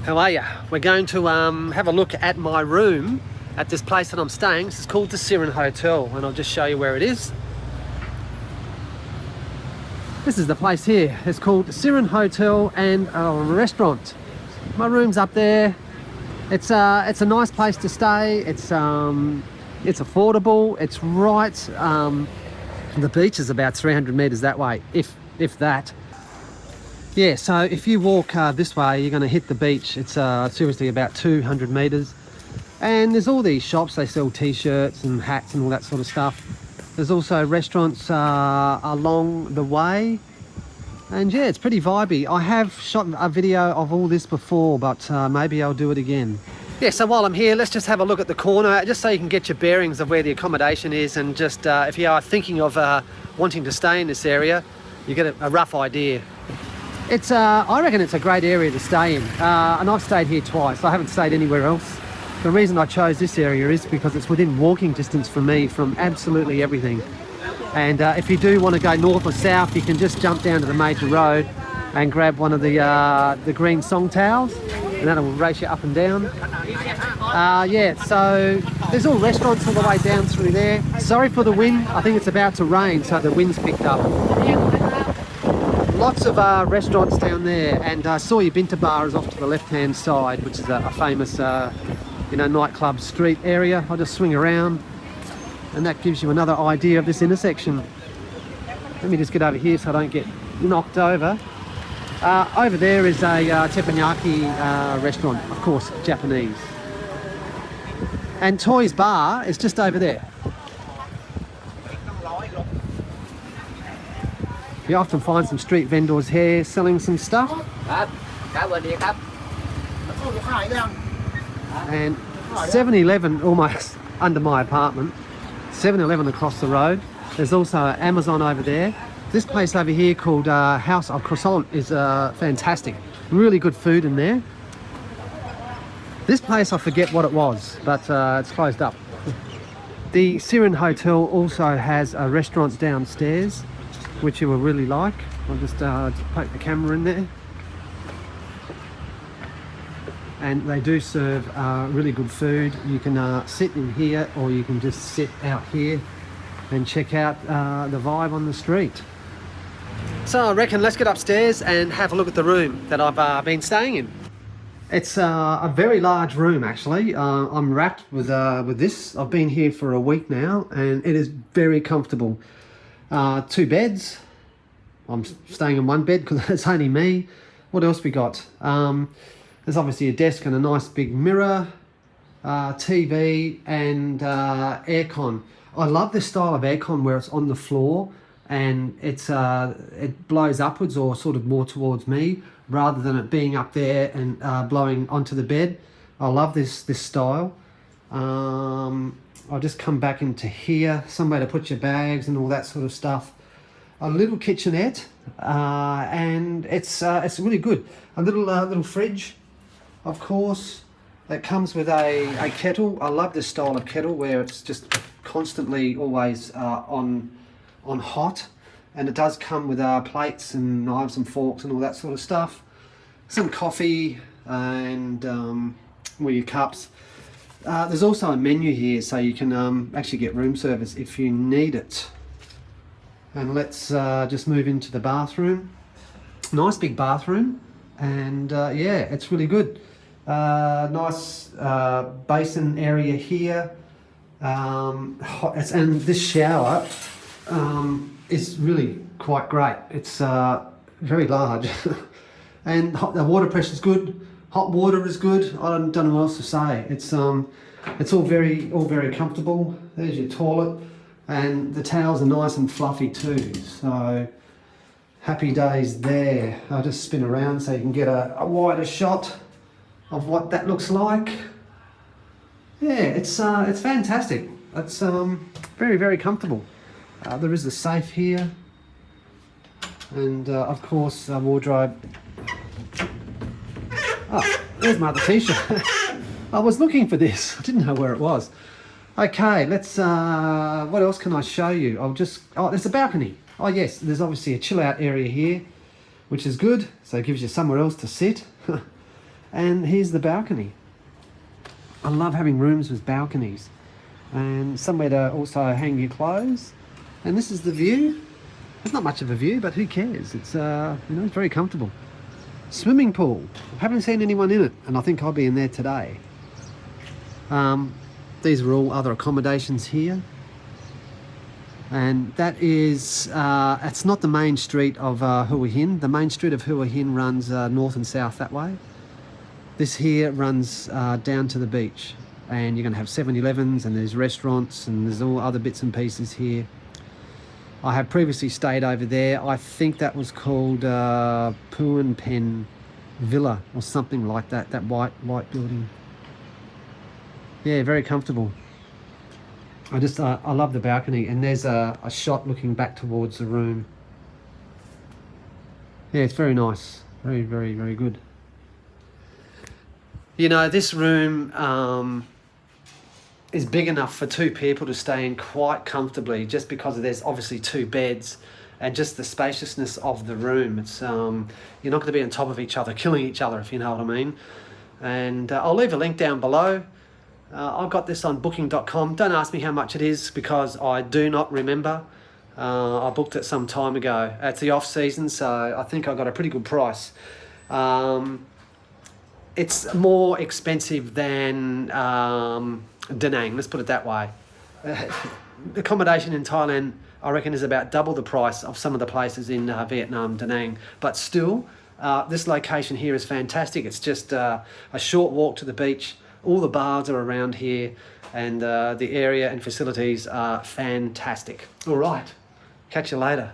How are you? We're going to have a look at my room at this place that I'm staying. This is called the Sirin Hotel, and I'll just show you where it is. This is the place here. It's called Sirin Hotel and a restaurant. My room's up there. It's a nice place to stay. It's affordable. It's right. The beach is about 300 meters that way, if that. Yeah, so if you walk this way, you're going to hit the beach. It's seriously about 200 meters. And there's all these shops. They sell t-shirts and hats and all that sort of stuff. There's also restaurants along the way. And yeah, it's pretty vibey. I have shot a video of all this before, but maybe I'll do it again. Yeah, so while I'm here, let's just have a look at the corner, just so you can get your bearings of where the accommodation is, and just if you are thinking of wanting to stay in this area, you get a rough idea. It's I reckon it's a great area to stay in, and I've stayed here twice. I haven't stayed anywhere else. The reason I chose this area is because it's within walking distance from me from absolutely everything. And if you do want to go north or south, you can just jump down to the major road and grab one of the green song towels, and that'll race you up and down. Yeah, so there's all restaurants all the way down through there. Sorry for the wind. I think it's about to rain, so the wind's picked up. Lots of restaurants down there, and Sawyer Binter Bar is off to the left-hand side, which is a famous, nightclub street area. I'll just swing around, and that gives you another idea of this intersection. Let me just get over here so I don't get knocked over. Over there is a teppanyaki restaurant, of course, Japanese. And Toy's Bar is just over there. You often find some street vendors here selling some stuff. And 7-Eleven almost under my apartment. 7-Eleven across the road. There's also Amazon over there. This place over here called House of Croissant is fantastic. Really good food in there. This place, I forget what it was, but it's closed up. The Sirin Hotel also has restaurants downstairs, which you will really like. I'll just poke the camera in there. And they do serve really good food. You can sit in here, or you can just sit out here and check out the vibe on the street. So I reckon let's get upstairs and have a look at the room that I've been staying in. It's a very large room, actually. I'm wrapped with this. I've been here for a week now, and it is very comfortable. 2 beds. I'm staying in one bed because it's only me. What else we got? There's obviously a desk and a nice big mirror, TV, and aircon. I love this style of aircon where it's on the floor and it blows upwards or sort of more towards me, rather than it being up there and blowing onto the bed. I love this style. I'll just come back into here, somewhere to put your bags and all that sort of stuff. A little kitchenette, and it's really good. A little fridge, of course. That comes with a kettle. I love this style of kettle where it's just constantly always on hot, and it does come with plates and knives and forks and all that sort of stuff. Some coffee and your cups. There's also a menu here, so you can actually get room service if you need it. And let's just move into the bathroom. Nice big bathroom, and yeah, it's really good. Nice basin area here. And this shower is really quite great. It's very large. And the water pressure is good. Hot water is good. I don't know what else to say. It's all very comfortable. There's your toilet, and the towels are nice and fluffy too. So happy days there. I'll just spin around so you can get a wider shot of what that looks like. Yeah, it's fantastic. It's very comfortable. There is a safe here, and of course a wardrobe. Oh, there's my other t-shirt. I was looking for this. I didn't know where it was. Okay, let's. What else can I show you? Oh, there's a balcony. Oh yes, there's obviously a chill out area here, which is good. So it gives you somewhere else to sit. And here's the balcony. I love having rooms with balconies and somewhere to also hang your clothes. And this is the view. It's not much of a view, but who cares? It's it's very comfortable. Swimming pool. I haven't seen anyone in it, and I think I'll be in there today. These are all other accommodations here. And that is, it's not the main street of Hua Hin. The main street of Hua Hin runs north and south that way. This here runs down to the beach. And you're going to have 7-Elevens, and there's restaurants, and there's all other bits and pieces here. I have previously stayed over there. I think that was called Puan Pen Villa or something like that, that white building. Yeah, very comfortable. I love the balcony, and there's a shot looking back towards the room. Yeah, it's very nice. Very, very, very good. You know, this room is big enough for 2 people to stay in quite comfortably, just because there's obviously 2 beds and just the spaciousness of the room. It's you're not going to be on top of each other, killing each other, if you know what I mean. And I'll leave a link down below. I've got this on booking.com. Don't ask me how much it is because I do not remember. I booked it some time ago. It's the off season, so I think I got a pretty good price. It's more expensive than Da Nang, let's put it that way. Accommodation in Thailand, I reckon, is about double the price of some of the places in Vietnam, Da Nang. But still, this location here is fantastic. It's just a short walk to the beach. All the bars are around here, and the area and facilities are fantastic. All right, catch you later.